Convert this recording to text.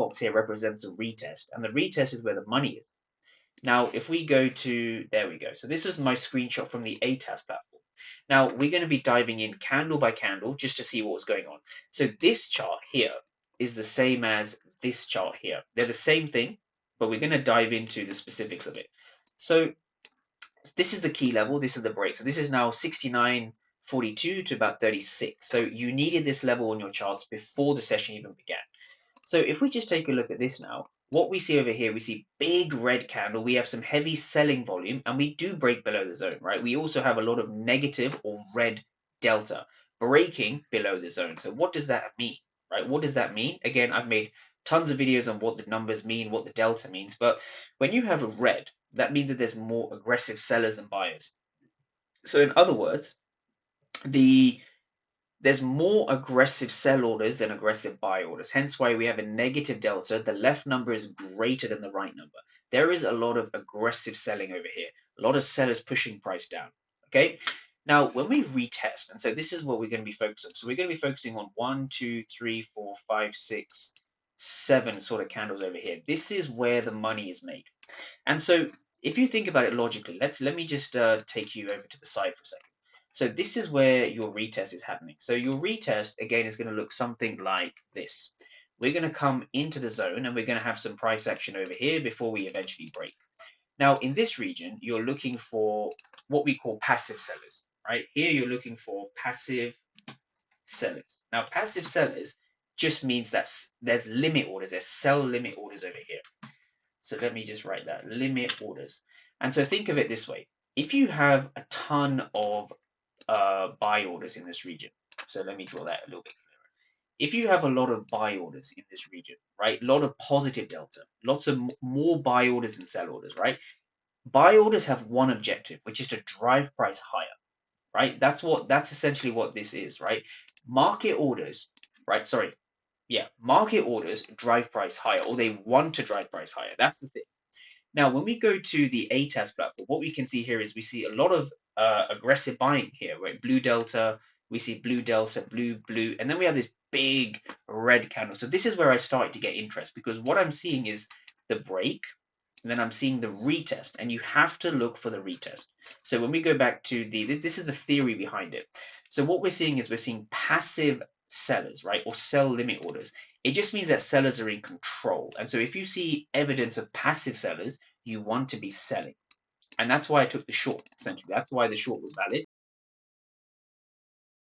box here represents a retest, and the retest is where the money is. Now, if we go to, there we go. So this is my screenshot from the ATAS platform. Now, we're going to be diving in candle by candle just to see what's going on. So this chart here is the same as this chart here. They're the same thing, but we're going to dive into the specifics of it. So this is the key level, this is the break. So this is now 69.42 to about 36. So you needed this level on your charts before the session even began. So if we just take a look at this now, what we see over here, we see big red candle, we have some heavy selling volume, and we do break below the zone, right? We also have a lot of negative or red delta breaking below the zone. So what does that mean, right? What does that mean? Again, I've made tons of videos on what the numbers mean, what the delta means, but when you have a red, that means that there's more aggressive sellers than buyers. So in other words, there's more aggressive sell orders than aggressive buy orders. Hence why we have a negative delta. The left number is greater than the right number. There is a lot of aggressive selling over here. A lot of sellers pushing price down. Okay. Now, when we retest, and so this is what we're going to be focusing on. So we're going to be focusing on 1, 2, 3, 4, 5, 6, 7 sort of candles over here. This is where the money is made. And so if you think about it logically, let me just take you over to the side for a second. So this is where your retest is happening. So your retest, again, is going to look something like this. We're going to come into the zone and we're going to have some price action over here before we eventually break. Now, in this region, you're looking for what we call passive sellers, right? Here, you're looking for passive sellers. Now, passive sellers just means that there's limit orders, there's sell limit orders over here. So let me just write that, limit orders. And so think of it this way. If you have a ton of buy orders in this region, so let me draw that a little bit clearer. If you have a lot of buy orders in this region, right, a lot of positive delta, lots of more buy orders than sell orders, right? Buy orders have one objective, which is to drive price higher, right? That's essentially what this is, right? Market orders, right? Sorry, yeah, market orders drive price higher, or they want to drive price higher. That's the thing. Now, when we go to the ATAS platform, what we can see here is we see a lot of aggressive buying here, right? Blue delta, we see blue delta, blue, and then we have this big red candle. So this is where I started to get interest, because what I'm seeing is the break, and then I'm seeing the retest, and you have to look for the retest. So when we go back to this is the theory behind it. So what we're seeing is we're seeing passive sellers, right, or sell limit orders. It just means that sellers are in control. And so if you see evidence of passive sellers, you want to be selling. And that's why I took the short, essentially. That's why the short was valid.